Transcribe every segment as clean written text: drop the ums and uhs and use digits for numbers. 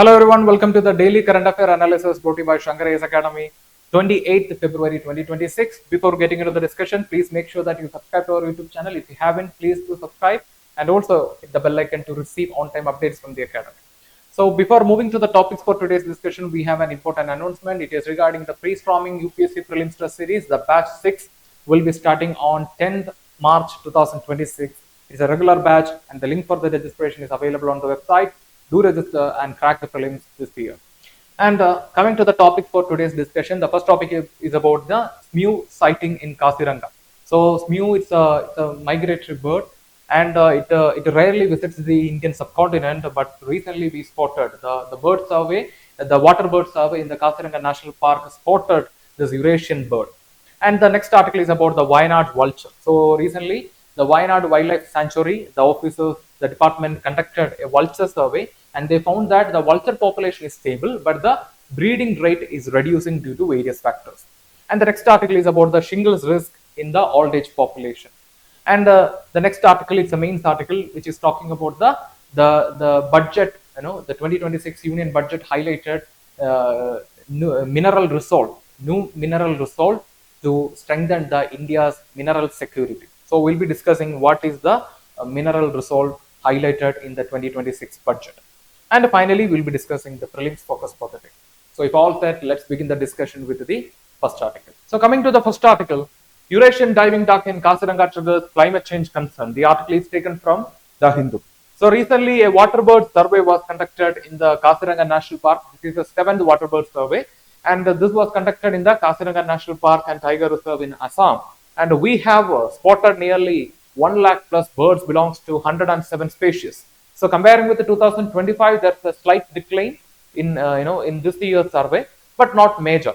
Hello everyone, welcome to the Daily Current Affairs Analysis brought to you by Shankar IAS Academy, 28th February 2026. Before getting into the discussion, please make sure that you subscribe to our YouTube channel. If you haven't, please do subscribe and also hit the bell icon to receive on-time updates from the Academy. So before moving to the topics for today's discussion, we have an important announcement. It is regarding the pre-storming UPSC Prelims Test Series. The batch 6 will be starting on 10th March 2026. It is a regular batch and the link for the registration is available on the website. Do register and crack the prelims this year. And coming to the topic for today's discussion, the first topic is about the Smew sighting in Kaziranga. So Smew is a migratory bird and it rarely visits the Indian subcontinent, but recently we spotted the bird survey, the water bird survey in the Kaziranga National Park spotted this Eurasian bird. And the next article is about the Wayanad Vulture. So recently, the Wayanad Wildlife Sanctuary, the department conducted a vulture survey and they found that the vulture population is stable, but the breeding rate is reducing due to various factors. And the next article is about the shingles risk in the old age population. And the next article, it's a main article which is talking about the budget, the 2026 Union budget highlighted new mineral resolve to strengthen the India's mineral security. So we'll be discussing what is the mineral resolve highlighted in the 2026 budget. And finally, we'll be discussing the prelims focus for the day. So if all set, let's begin the discussion with the first article. So coming to the first article, Eurasian diving duck in Kaziranga triggers climate change concern. The article is taken from The Hindu. So recently, a waterbird survey was conducted in the Kaziranga National Park. This is the 7th waterbird survey. And this was conducted in the Kaziranga National Park and Tiger Reserve in Assam. And we have spotted nearly 1 lakh plus birds belongs to 107 species. So comparing with the 2025, there's a slight decline in this year's survey, but not major.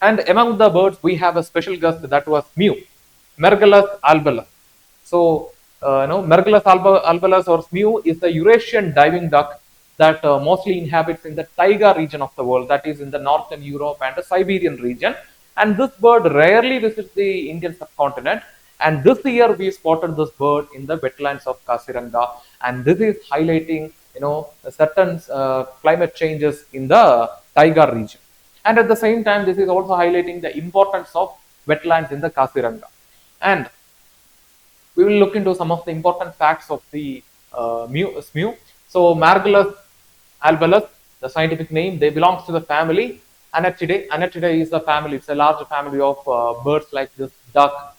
And among the birds, we have a special guest that was Smew, Mergulus albellus. So Mergulus albellus or Smew is the Eurasian diving duck that mostly inhabits in the taiga region of the world, that is in the northern Europe and the Siberian region. And this bird rarely visits the Indian subcontinent. And this year we spotted this bird in the wetlands of Kaziranga, and this is highlighting certain climate changes in the taiga region. And at the same time, this is also highlighting the importance of wetlands in the Kaziranga. And we will look into some of the important facts of the Smew. So Mergulus albellus, the scientific name, they belongs to the family Anatidae. Anatidae is the family. It's a large family of birds like this duck,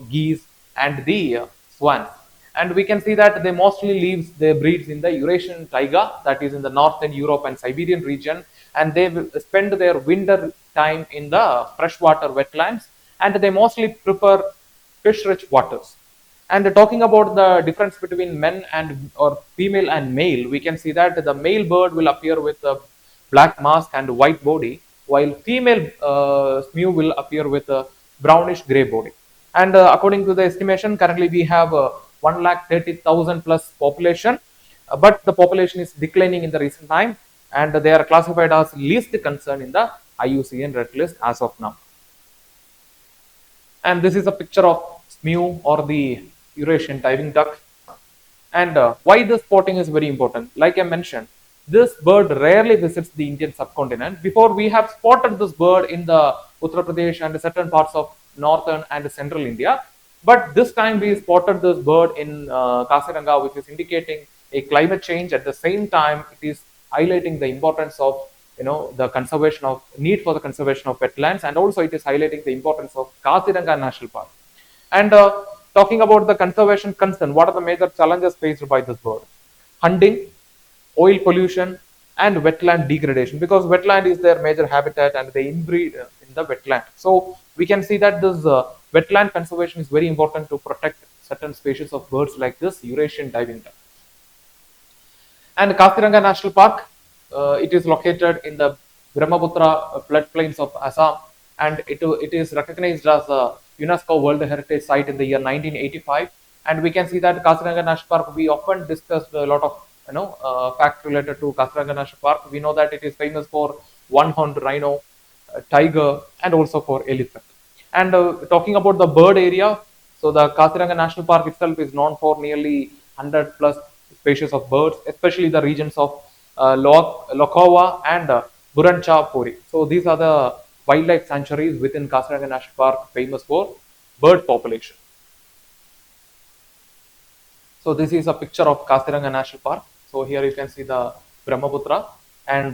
geese and the swans. And we can see that they mostly lives, they breeds in the Eurasian taiga, that is in the northern Europe and Siberian region, and they will spend their winter time in the freshwater wetlands, and they mostly prefer fish-rich waters. And talking about the difference between men and or female and male, we can see that the male bird will appear with a black mask and white body, while female Smew will appear with a brownish gray body. And according to the estimation, currently we have 1,30,000 plus population, but the population is declining in the recent time, and they are classified as least concern in the IUCN Red List as of now. And this is a picture of Smew or the Eurasian diving duck. And why this spotting is very important. Like I mentioned, this bird rarely visits the Indian subcontinent. Before, we have spotted this bird in the Uttar Pradesh and certain parts of northern and central India, but this time we spotted this bird in Kaziranga, which is indicating a climate change. At the same time, it is highlighting the importance of the conservation of need for the conservation of wetlands, and also it is highlighting the importance of Kaziranga National Park. And talking about the conservation concern, what are the major challenges faced by this bird? Hunting, oil pollution, and wetland degradation, because wetland is their major habitat and they inbreed in the wetland. So we can see that this wetland conservation is very important to protect certain species of birds like this Eurasian diving duck. And Kaziranga National Park, it is located in the Brahmaputra floodplains of Assam, and it is recognized as a UNESCO World Heritage Site in the year 1985. And we can see that Kaziranga National Park, we often discussed a lot of facts related to Kaziranga National Park. We know that it is famous for one-horned rhino, tiger, and also for elephant. And talking about the bird area, so the Kaziranga National Park itself is known for nearly 100 plus species of birds, especially the regions of Lokova, and Burancha Puri. So these are the wildlife sanctuaries within Kaziranga National Park, famous for bird population. So this is a picture of Kaziranga National Park. So here you can see the Brahmaputra, and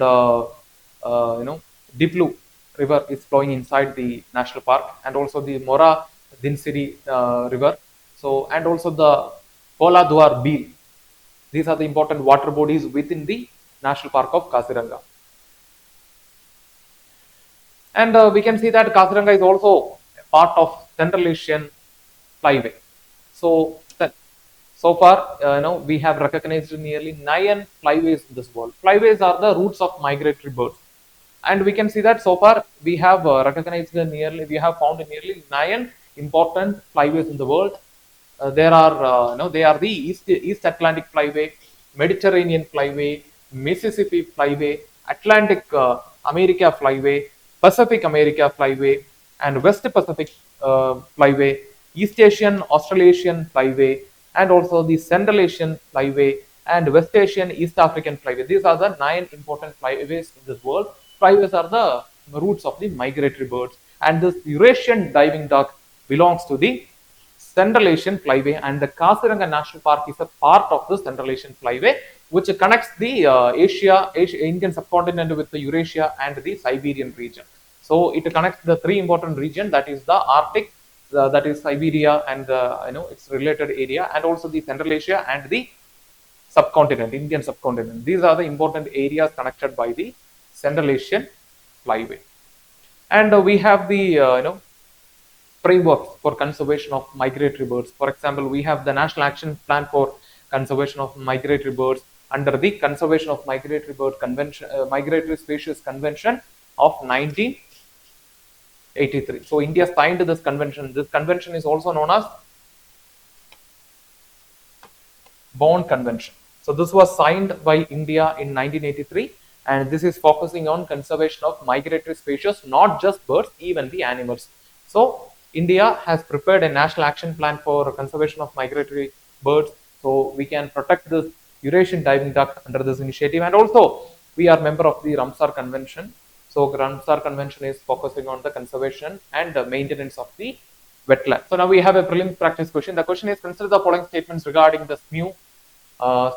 Diplu river is flowing inside the national park, and also the Mora Dinsiri river. So, and also the Kola Duar Beel. These are the important water bodies within the National Park of Kaziranga. And we can see that Kaziranga is also a part of Central Asian flyway. So, so far, we have recognized nearly 9 flyways in this world. Flyways are the routes of migratory birds, and we can see that so far we have we have found nearly 9 important flyways in the world. There are, they are the East Atlantic Flyway, Mediterranean Flyway, Mississippi Flyway, Atlantic America Flyway, Pacific America Flyway, and West Pacific Flyway, East Asian Australasian Flyway, and also the Central Asian Flyway, and West Asian East African Flyway. These are the 9 important flyways in this world. Flyways are the routes of the migratory birds, and this Eurasian diving duck belongs to the Central Asian Flyway, and the Kaziranga National Park is a part of the Central Asian Flyway, which connects the Indian subcontinent with the Eurasia and the Siberian region. So it connects the 3 important regions, that is the Arctic, that is Siberia, and its related area, and also the Central Asia and the subcontinent, Indian subcontinent. These are the important areas connected by the Central Asian Flyway. And we have the frameworks for conservation of migratory birds. For example, we have the National Action Plan for Conservation of Migratory Birds under the Conservation of Migratory Bird Convention, Migratory Species Convention of 1983. So India signed this convention. This convention is also known as Bonn Convention. So this was signed by India in 1983, and this is focusing on conservation of migratory species, not just birds, even the animals. So India has prepared a national action plan for conservation of migratory birds, so we can protect this Eurasian diving duck under this initiative. And also we are member of the Ramsar Convention. So Ramsar Convention is focusing on the conservation and the maintenance of the wetland. So now we have a prelims practice question. The question is, consider the following statements regarding the Smew.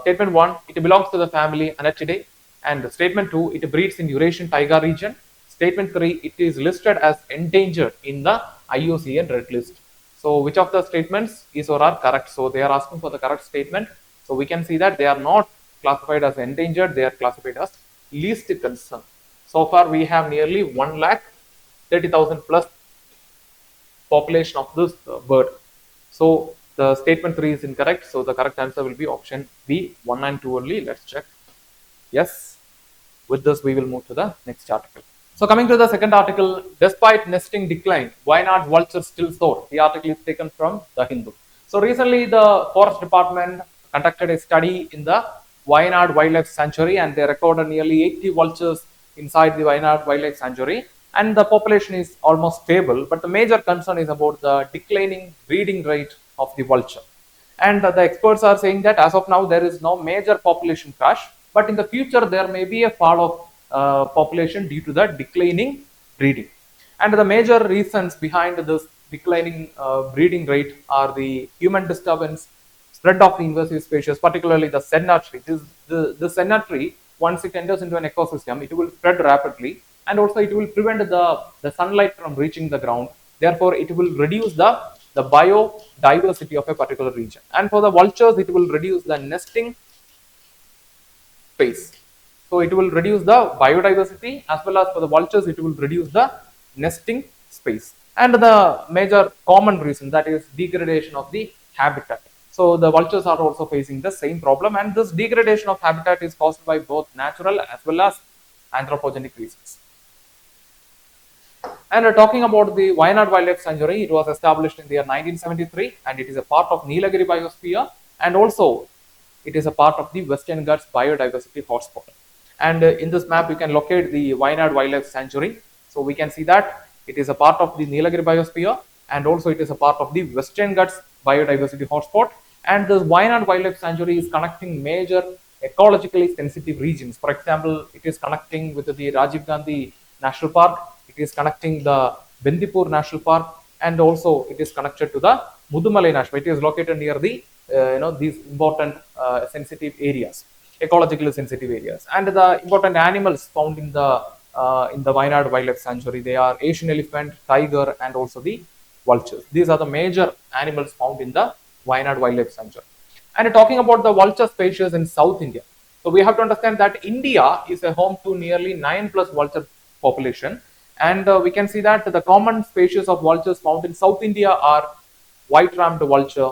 Statement 1, it belongs to the family Anachidae, and statement 2, it breeds in Eurasian taiga region. Statement 3, it is listed as endangered in the IUCN Red List. So which of the statements is or are correct? So they are asking for the correct statement. So we can see that they are not classified as endangered, they are classified as least concern. So far we have nearly 1,30,000 plus population of this bird. So the statement 3 is incorrect. So the correct answer will be option B, 1 and 2 only. Let's check. Yes. With this we will move to the next article. So coming to the second article, despite nesting decline, Wayanad Vulture still soar. The article is taken from The Hindu. So recently the Forest Department conducted a study in the Wayanad Wildlife Sanctuary, and they recorded nearly 80 vultures inside the Wayanad Wildlife Sanctuary, and the population is almost stable, but the major concern is about the declining breeding rate of the vulture. And the experts are saying that as of now there is no major population crash, but in the future there may be a fall of population due to the declining breeding. And the major reasons behind this declining breeding rate are the human disturbance, spread of the invasive species, particularly the senna tree. The senna tree, once it enters into an ecosystem, it will spread rapidly, and also it will prevent the sunlight from reaching the ground. Therefore, it will reduce the biodiversity of a particular region. And for the vultures, it will reduce the nesting space. So it will reduce the biodiversity, as well as for the vultures, it will reduce the nesting space. And the major common reason, that is degradation of the habitat. So the vultures are also facing the same problem, and this degradation of habitat is caused by both natural as well as anthropogenic reasons. And talking about the Wayanad Wildlife Sanctuary, it was established in the year 1973, and it is a part of Nilagiri Biosphere, and also it is a part of the Western Ghats Biodiversity Hotspot. And in this map, you can locate the Wayanad Wildlife Sanctuary. So we can see that it is a part of the Nilagiri Biosphere, and also it is a part of the Western Ghats Biodiversity Hotspot. And the Wayanad Wildlife Sanctuary is connecting major ecologically sensitive regions. For example, it is connecting with the Rajiv Gandhi National Park, it is connecting the Bendipur National Park, and also it is connected to the Mudumalai National. It is located near the these important sensitive areas, ecologically sensitive areas. And the important animals found in the Wayanad Wildlife Sanctuary, they are Asian elephant, tiger, and also the vultures. These are the major animals found in the Wayanad Wildlife Sanctuary. And talking about the vulture species in South India, so we have to understand that India is a home to nearly 9 plus vulture population, and we can see that the common species of vultures found in South India are white-rammed vulture.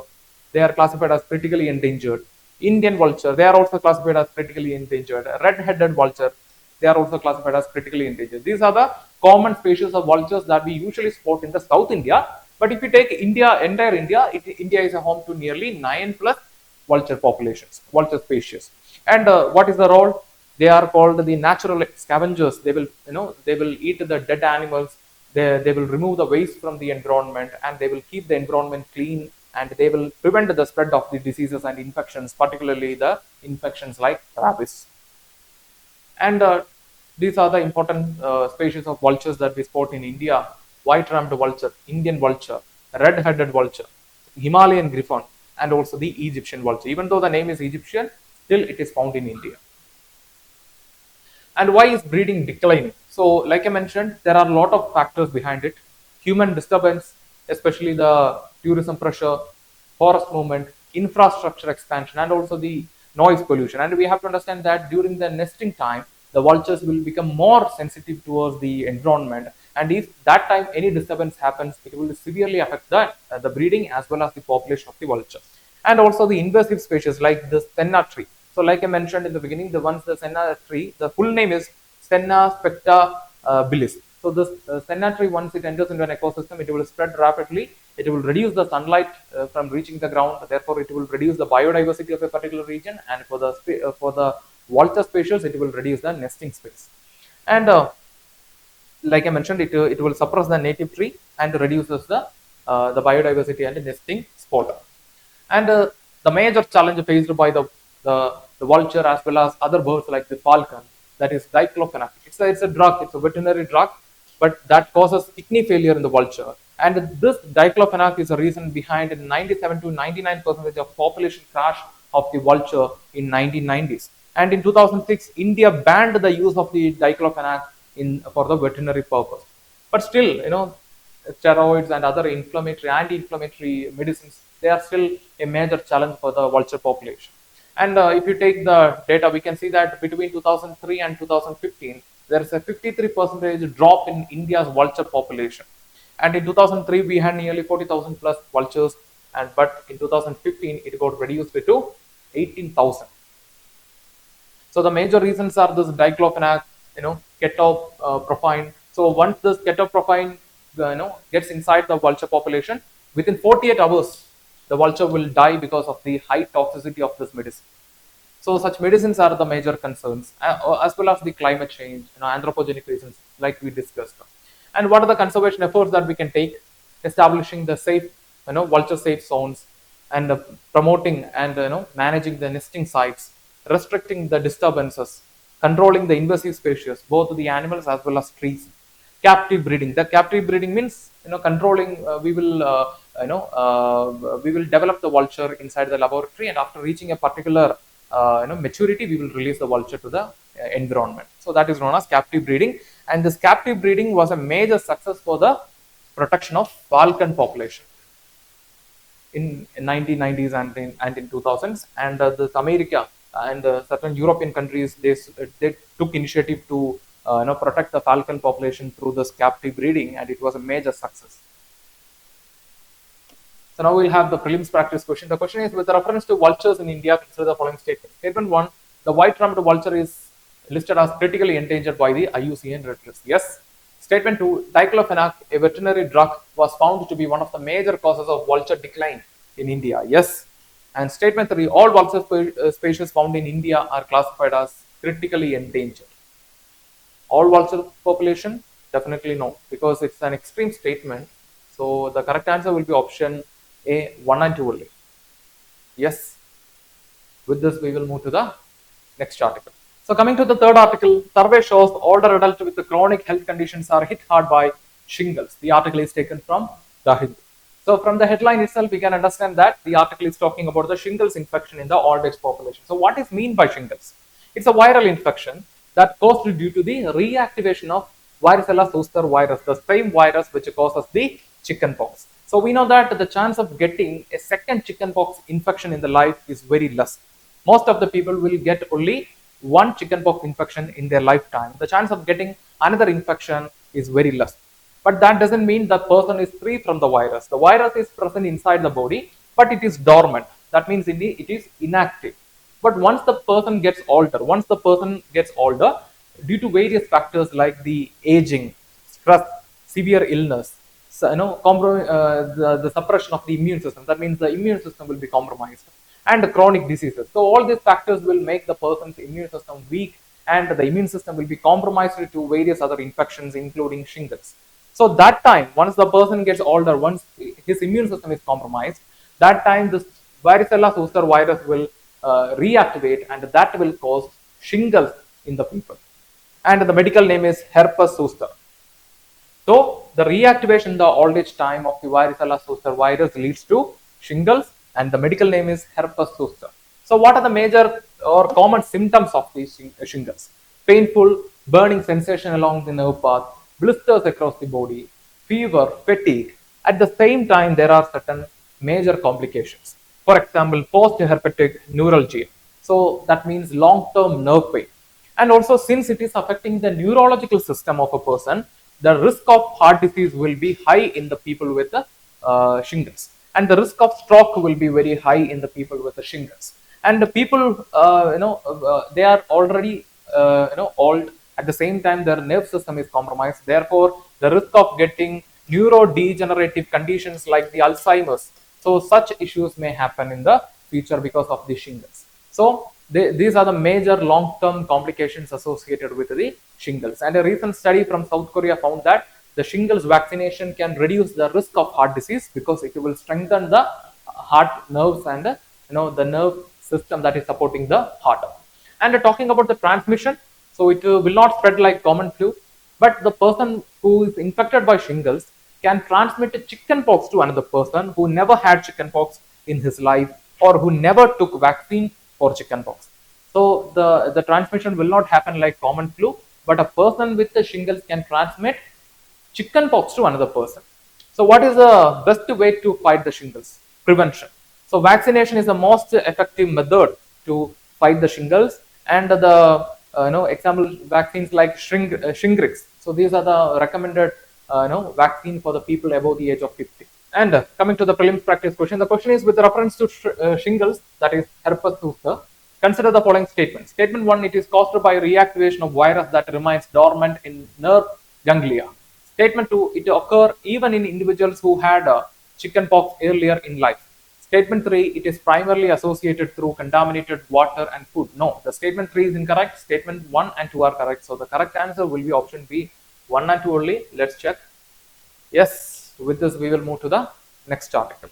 They are classified as critically endangered. Indian vulture, they are also classified as critically endangered. Red-headed vulture, they are also classified as critically endangered. These are the common species of vultures that we usually spot in the South India. But if you take India, entire India, India is a home to nearly 9 plus vulture populations, vulture species. And what is the role? They are called the natural scavengers. They will, they will eat the dead animals. They will remove the waste from the environment, and they will keep the environment clean, and they will prevent the spread of the diseases and infections, particularly the infections like rabies. And these are the important species of vultures that we spot in India: white-rammed vulture, Indian vulture, red-headed vulture, Himalayan griffon, and also the Egyptian vulture. Even though the name is Egyptian, still it is found in India. And why is breeding declining? So, like I mentioned, there are a lot of factors behind it: human disturbance, especially the tourism pressure, forest movement, infrastructure expansion, and also the noise pollution. And we have to understand that during the nesting time, the vultures will become more sensitive towards the environment. And if that time any disturbance happens, it will severely affect the breeding as well as the population of the vulture. And also the invasive species like the senna tree. So, like I mentioned in the beginning, the senna tree, the full name is Senna specta bilis. So, this senna tree, once it enters into an ecosystem, it will spread rapidly. It will reduce the sunlight from reaching the ground. Therefore, it will reduce the biodiversity of a particular region. And for the vulture species, it will reduce the nesting space. And like I mentioned, it will suppress the native tree and reduces the biodiversity and nesting spot. And the major challenge faced by the vulture as well as other birds like the falcon, that is diclofenac. It's a drug, it's a veterinary drug, but that causes kidney failure in the vulture. And this diclofenac is the reason behind 97 to 99% of population crash of the vulture in 1990s. And in 2006, India banned the use of the diclofenac for the veterinary purpose. But still, steroids and other anti-inflammatory medicines, they are still a major challenge for the vulture population. And if you take the data, we can see that between 2003 and 2015, there is a 53% drop in India's vulture population. And in 2003, we had nearly 40,000 plus vultures, but in 2015, it got reduced to 18,000. So the major reasons are this diclofenac, ketoprophene. So once this ketoprophene, gets inside the vulture population, within 48 hours, the vulture will die because of the high toxicity of this medicine. So such medicines are the major concerns, as well as the climate change, anthropogenic reasons, like we discussed. And what are the conservation efforts that we can take? Establishing the safe, vulture safe zones, and promoting and managing the nesting sites, restricting the disturbances, controlling the invasive species, both the animals as well as trees. Captive breeding. The captive breeding means controlling. We will develop the vulture inside the laboratory, and after reaching a particular maturity, we will release the vulture to the environment. So that is known as captive breeding. And this captive breeding was a major success for the protection of falcon population in 1990s and in 2000s. And this America and certain European countries, they took initiative to protect the falcon population through this captive breeding, and it was a major success. So now we'll have the prelims practice question. The question is, with reference to vultures in India, consider the following statement. Statement 1, the white-rumped vulture is listed as critically endangered by the IUCN Red List. Yes. Statement 2, diclofenac, a veterinary drug, was found to be one of the major causes of vulture decline in India. Yes. And statement 3, all vulture species found in India are classified as critically endangered. All vulture population? Definitely no, because it's an extreme statement. So the correct answer will be option A, 1 and 2 only. Yes. With this, we will move to the next article. So coming to the third article, survey shows older adults with chronic health conditions are hit hard by shingles. The article is taken from the Hindu. So from the headline itself, we can understand that the article is talking about the shingles infection in the old age population. So what is mean by shingles? It's a viral infection that caused due to the reactivation of varicella zoster virus, the same virus which causes the chickenpox. So we know that the chance of getting a second chickenpox infection in the life is very less. Most of the people will get only one chickenpox infection in their lifetime. The chance of getting another infection is very less. But that doesn't mean the person is free from the virus. The virus is present inside the body, but it is dormant. That means it is inactive. But once the person gets older, due to various factors like the aging, stress, severe illness, so, the suppression of the immune system, that means the immune system will be compromised, and chronic diseases. So all these factors will make the person's immune system weak, and the immune system will be compromised to various other infections, including shingles. So that time, once the person gets older, once his immune system is compromised, that time this varicella zoster virus will reactivate, and that will cause shingles in the people. And the medical name is herpes zoster. So the reactivation in the old age time of the varicella zoster virus leads to shingles, and the medical name is herpes zoster. So what are the major or common symptoms of these shingles? Painful, burning sensation along the nerve path, blisters across the body, fever, fatigue. At the same time, there are certain major complications. For example, post-herpetic neuralgia. So that means long-term nerve pain. And also, since it is affecting the neurological system of a person, the risk of heart disease will be high in the people with the shingles, and the risk of stroke will be very high in the people with the shingles. And the people, they are already old. At the same time, their nerve system is compromised. Therefore, the risk of getting neurodegenerative conditions like the Alzheimer's, so such issues may happen in the future because of the shingles. So these are the major long-term complications associated with the shingles. And a recent study from South Korea found that the shingles vaccination can reduce the risk of heart disease because it will strengthen the heart nerves and the nerve system that is supporting the heart. And talking about the transmission, so it will not spread like common flu, but the person who is infected by shingles can transmit chickenpox to another person who never had chickenpox in his life or who never took vaccine for chickenpox. So the transmission will not happen like common flu, but a person with the shingles can transmit chickenpox to another person. So what is the best way to fight the shingles? Prevention. So vaccination is the most effective method to fight the shingles, and the example vaccines like Shingrix. So these are the recommended vaccine for the people above the age of 50. And coming to the prelims practice question, the question is with reference to shingles, that is herpes zoster. Consider the following statement. Statement 1, it is caused by reactivation of virus that remains dormant in nerve ganglia. Statement 2, it occur even in individuals who had chickenpox earlier in life. Statement 3, it is primarily associated through contaminated water and food. No, the statement 3 is incorrect. Statement 1 and 2 are correct. So the correct answer will be option B, 1 and 2 only. Let's check. Yes, with this we will move to the next article.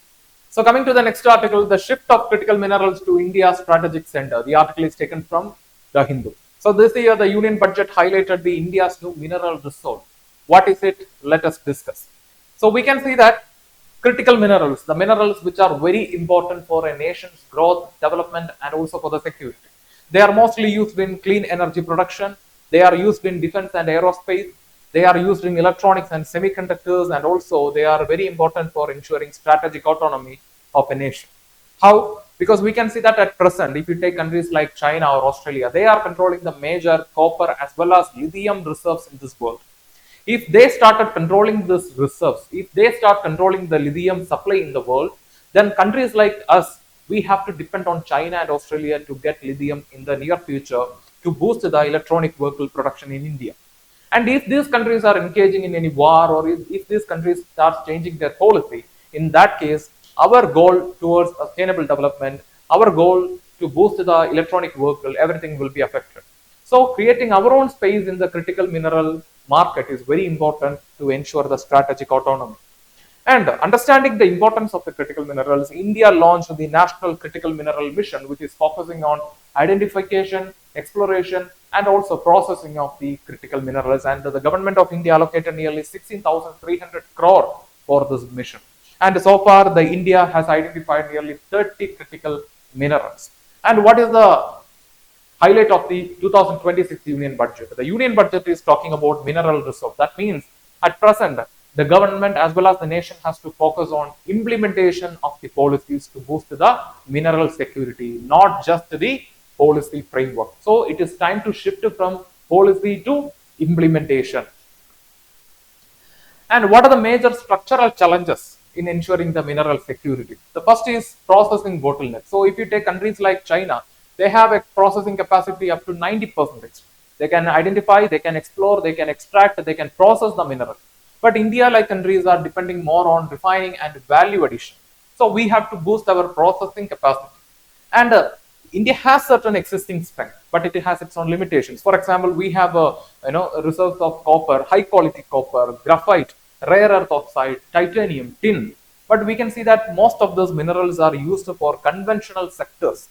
So coming to the next article, the shift of critical minerals to India's strategic center. The article is taken from the Hindu. So this year the Union Budget highlighted the India's new mineral resource. What is it? Let us discuss. So we can see that critical minerals, the minerals which are very important for a nation's growth, development, and also for the security. They are mostly used in clean energy production. They are used in defense and aerospace. They are used in electronics and semiconductors, and also they are very important for ensuring strategic autonomy of a nation. How? Because we can see that at present, if you take countries like China or Australia, they are controlling the major copper as well as lithium reserves in this world. If they started controlling these reserves, if they start controlling the lithium supply in the world, then countries like us, we have to depend on China and Australia to get lithium in the near future to boost the electronic vehicle production in India. And if these countries are engaging in any war, or if these countries start changing their policy, in that case, our goal towards sustainable development, our goal to boost the electronic vehicle, everything will be affected. So creating our own space in the critical mineral market is very important to ensure the strategic autonomy. And understanding the importance of the critical minerals, India launched the National Critical Mineral Mission, which is focusing on identification, exploration, and also processing of the critical minerals. And the government of India allocated nearly 16,300 crore for this mission. And so far, the India has identified nearly 30 critical minerals. And what is the highlight of the 2026 union budget? The union budget is talking about mineral reserve. That means at present, the government as well as the nation has to focus on implementation of the policies to boost the mineral security, not just the policy framework. So it is time to shift from policy to implementation. And what are the major structural challenges in ensuring the mineral security? The first is processing bottleneck. So if you take countries like China, they have a processing capacity up to 90%. They can identify, they can explore, they can extract, they can process the mineral. But India, like countries, are depending more on refining and value addition. So we have to boost our processing capacity. And India has certain existing strength, but it has its own limitations. For example, we have reserves of copper, high quality copper, graphite, rare earth oxide, titanium, tin. But we can see that most of those minerals are used for conventional sectors,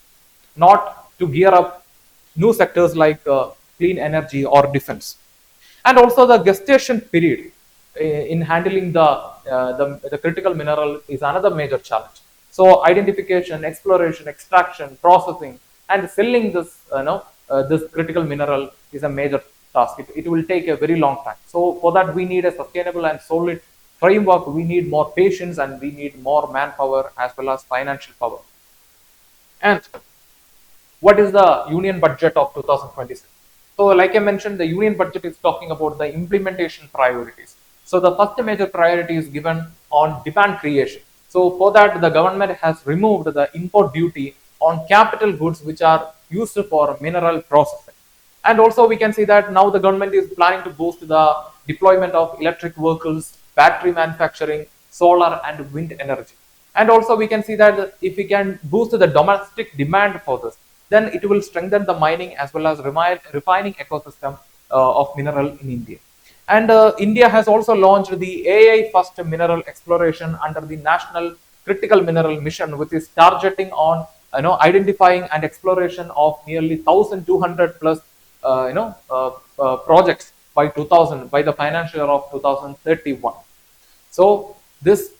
not to gear up new sectors like clean energy or defense. And also the gestation period in handling the critical mineral is another major challenge. So identification, exploration, extraction, processing, and selling this critical mineral is a major task. It will take a very long time. So for that we need a sustainable and solid framework. We need more patience and we need more manpower as well as financial power. And what is the union budget of 2026? So like I mentioned, the union budget is talking about the implementation priorities. So the first major priority is given on demand creation. So for that, the government has removed the import duty on capital goods which are used for mineral processing. And also we can see that now the government is planning to boost the deployment of electric vehicles, battery manufacturing, solar and wind energy. And also we can see that if we can boost the domestic demand for this, then it will strengthen the mining as well as refining ecosystem of mineral in India. And India has also launched the AI first mineral exploration under the National Critical Mineral Mission, which is targeting on identifying and exploration of nearly 1,200 plus projects by the financial year of 2031. So this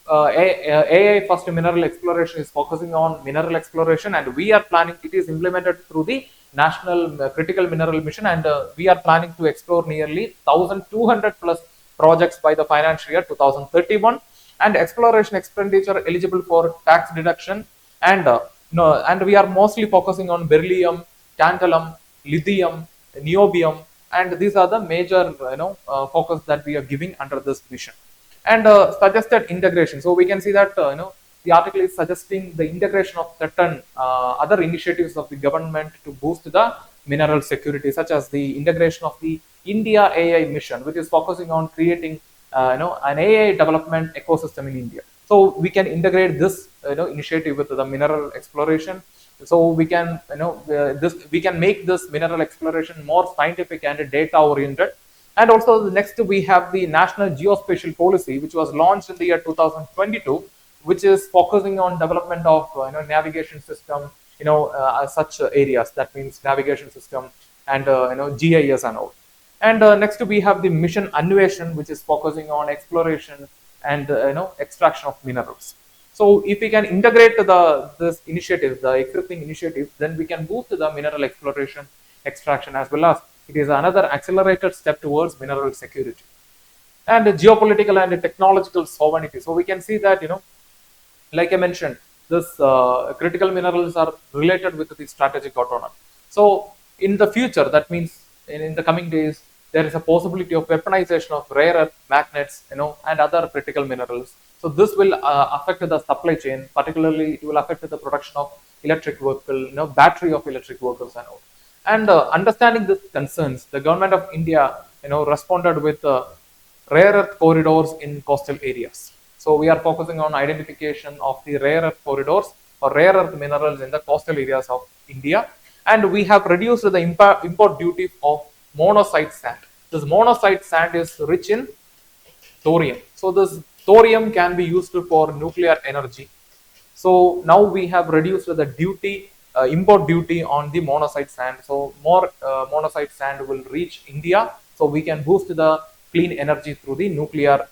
AI first mineral exploration is focusing on mineral exploration, and we are planning, it is implemented through the National Critical Mineral Mission, and we are planning to explore nearly 1,200 plus projects by the financial year 2031, and exploration expenditure eligible for tax deduction, and and we are mostly focusing on beryllium, tantalum, lithium, niobium, and these are the major focus that we are giving under this mission. And suggested integration. So we can see that the article is suggesting the integration of certain other initiatives of the government to boost the mineral security, such as the integration of the India AI mission, which is focusing on creating an AI development ecosystem in India. So we can integrate this initiative with the mineral exploration. So we can we can make this mineral exploration more scientific and data oriented. And also the next we have the National Geospatial Policy, which was launched in the year 2022, which is focusing on development of navigation system, such areas. That means navigation system and GIS and all. And next we have the Mission Anveshan, which is focusing on exploration and extraction of minerals. So if we can integrate this initiative, the existing initiatives, then we can boost the mineral exploration, extraction, as well as it is another accelerated step towards mineral security. And geopolitical and technological sovereignty. So we can see that like I mentioned, this critical minerals are related with the strategic autonomy. So in the future, that means in the coming days, there is a possibility of weaponization of rare earth magnets, and other critical minerals. So this will affect the supply chain. Particularly, it will affect the production of electric vehicle, battery of electric vehicles and all. And understanding these concerns, the government of India, responded with rare earth corridors in coastal areas. So we are focusing on identification of the rare earth corridors or rare earth minerals in the coastal areas of India. And we have reduced the import duty of monosite sand. This monosite sand is rich in thorium. So this thorium can be used for nuclear energy. So now we have reduced the duty import duty on the monoxide sand. So more monoxide sand will reach India, so we can boost the clean energy through the nuclear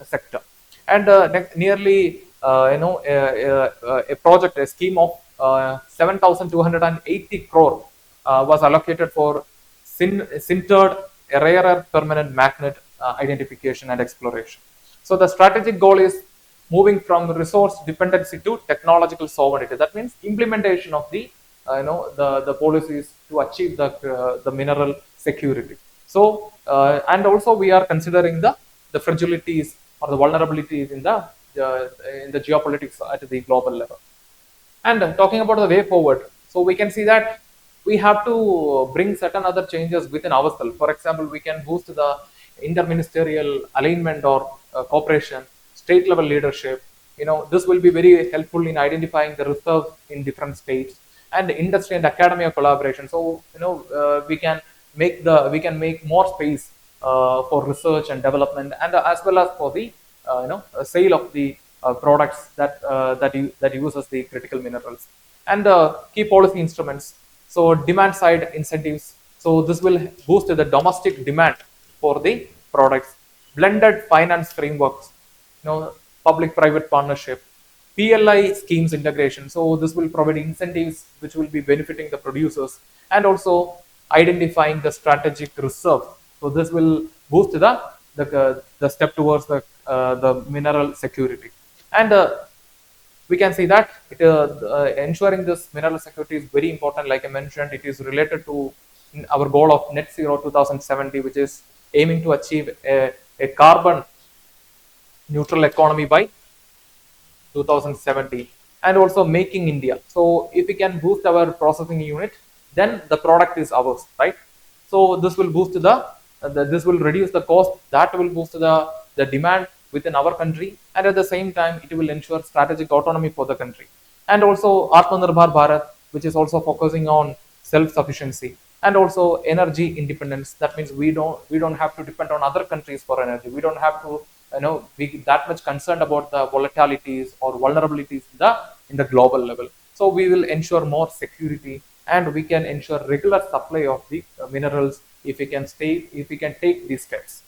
sector. And nearly a project, a scheme of 7,280 crore was allocated for sintered rare earth permanent magnet identification and exploration. So the strategic goal is moving from resource dependency to technological sovereignty. That means implementation of the the policies to achieve the mineral security. So and also we are considering the fragilities or the vulnerabilities in the geopolitics at the global level. And talking about the way forward, so we can see that we have to bring certain other changes within ourselves. For example, we can boost the interministerial alignment or cooperation, state level leadership. This will be very helpful in identifying the reserves in different states, and industry and academia collaboration. So we can make more space for research and development, and as well as for the sale of the products that uses the critical minerals. And key policy instruments, so demand side incentives, so this will boost the domestic demand for the products. Blended finance frameworks, public private partnership, PLI schemes integration, so this will provide incentives which will be benefiting the producers, and also identifying the strategic reserve. So this will boost the step towards the mineral security. And we can see that ensuring this mineral security is very important. Like I mentioned, it is related to our goal of net zero 2070, which is aiming to achieve a carbon neutral economy by 2070, and also making India. So if we can boost our processing unit, then the product is ours, right? So this will boost this will reduce the cost, that will boost the demand within our country, and at the same time it will ensure strategic autonomy for the country. And also Atmanirbhar Bharat, which is also focusing on self-sufficiency and also energy independence. That means we don't have to depend on other countries for energy. We don't have to be that much concerned about the volatilities or vulnerabilities in the global level. So we will ensure more security, and we can ensure regular supply of the minerals if we can take these steps.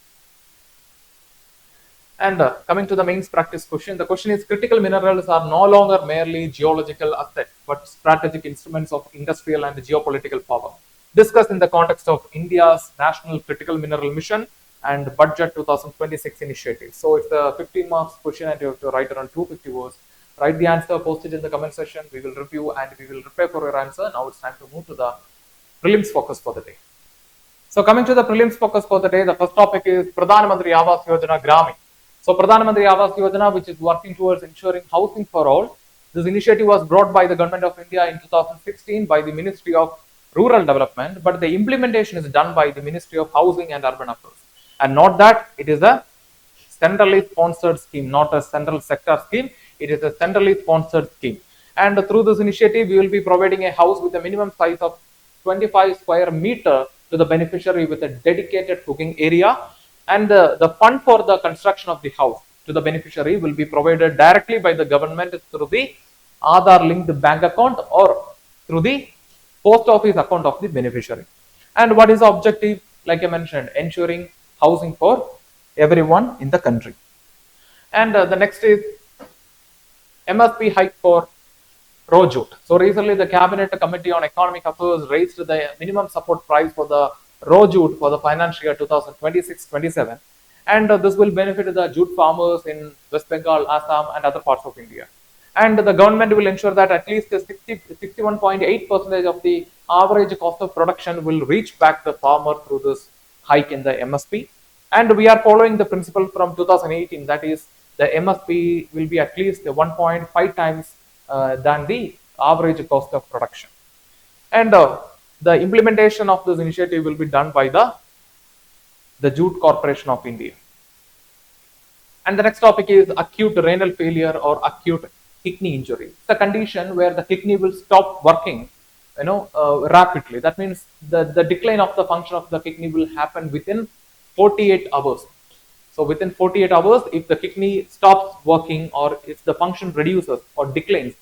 And coming to the mains practice question, the question is: critical minerals are no longer merely geological assets, but strategic instruments of industrial and geopolitical power. Discussed in the context of India's National Critical Mineral Mission and Budget 2026 initiative. So it's a 15 marks question, and you have to write around 250 words. Write the answer, post it in the comment section. We will review and we will prepare for your answer. Now it's time to move to the prelims focus for the day. So coming to the prelims focus for the day, the first topic is Pradhan Mantri Awas Yojana Gramin. So Pradhan Mantri Awas Yojana, which is working towards ensuring housing for all. This initiative was brought by the Government of India in 2016 by the Ministry of Rural Development, but the implementation is done by the Ministry of Housing and Urban Affairs. And not that, it is a centrally sponsored scheme, not a central sector scheme. It is a centrally sponsored scheme. And through this initiative, we will be providing a house with a minimum size of 25 square meter to the beneficiary with a dedicated cooking area. And the fund for the construction of the house to the beneficiary will be provided directly by the government through the Aadhaar linked bank account or through the post office account of the beneficiary. And what is the objective? Like I mentioned, ensuring housing for everyone in the country. And the next is MSP hike for raw jute. So recently the Cabinet Committee on Economic Affairs raised the minimum support price for the raw jute for the financial year 2026-27, and this will benefit the jute farmers in West Bengal, Assam and other parts of India. And the government will ensure that at least 61.8% of the average cost of production will reach back the farmer through this hike in the MSP. And we are following the principle from 2018, that is the MSP will be at least 1.5 times than the average cost of production. And the implementation of this initiative will be done by the Jute Corporation of India. And the next topic is acute renal failure or acute kidney injury. It's a condition where the kidney will stop working rapidly. That means the decline of the function of the kidney will happen within 48 hours. So within 48 hours, if the kidney stops working or if the function reduces or declines,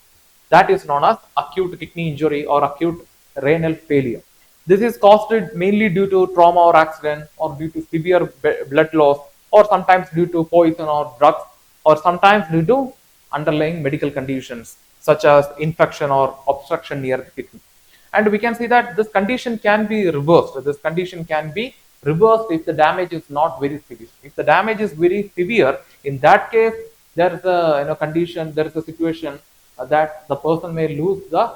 that is known as acute kidney injury or acute renal failure. This is caused mainly due to trauma or accident, or due to severe blood loss, or sometimes due to poison or drugs, or sometimes due to underlying medical conditions such as infection or obstruction near the kidney. And we can see that this condition can be reversed. This condition can be reversed if the damage is not very severe. If the damage is very severe, in that case, there is a condition, there is a situation that the person may lose the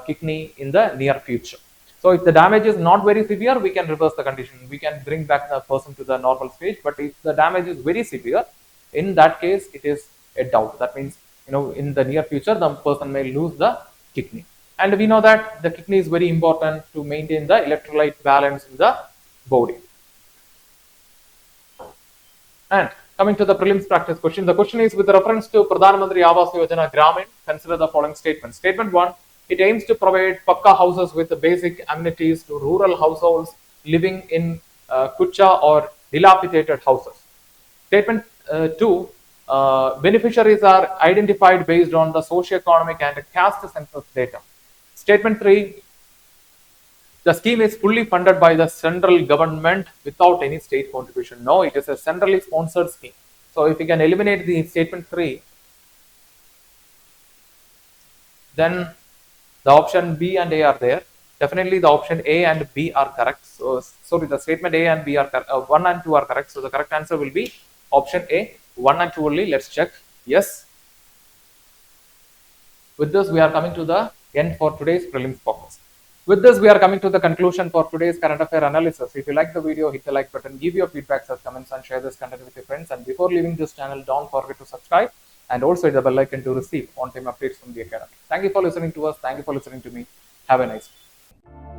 kidney in the near future. So if the damage is not very severe, we can reverse the condition. We can bring back the person to the normal stage. But if the damage is very severe, in that case, it is a doubt. That means, in the near future, the person may lose the kidney. And we know that the kidney is very important to maintain the electrolyte balance in the body. And coming to the prelims practice question, the question is with reference to Pradhan Mantri Awas Yojana Gramin, consider the following statements. Statement 1, it aims to provide pakka houses with the basic amenities to rural households living in kucha or dilapidated houses. Statement 2, beneficiaries are identified based on the socio-economic and caste census data. Statement 3, the scheme is fully funded by the central government without any state contribution. No, it is a centrally sponsored scheme. So if we can eliminate the statement 3, then the option B and A are there. Definitely the option A and B are correct. So sorry, the statement A and B are 1 and 2 are correct. So the correct answer will be option A, 1 and 2 only. Let's check. Yes. With this, we are coming to the end for today's prelims focus. With this, we are coming to the conclusion for today's current affair analysis. If you like the video, hit the like button, give your feedback, comments, and share this content with your friends. And before leaving this channel, don't forget to subscribe and also hit the bell icon to receive on-time updates from the academy. Thank you for listening to us. Thank you for listening to me. Have a nice day.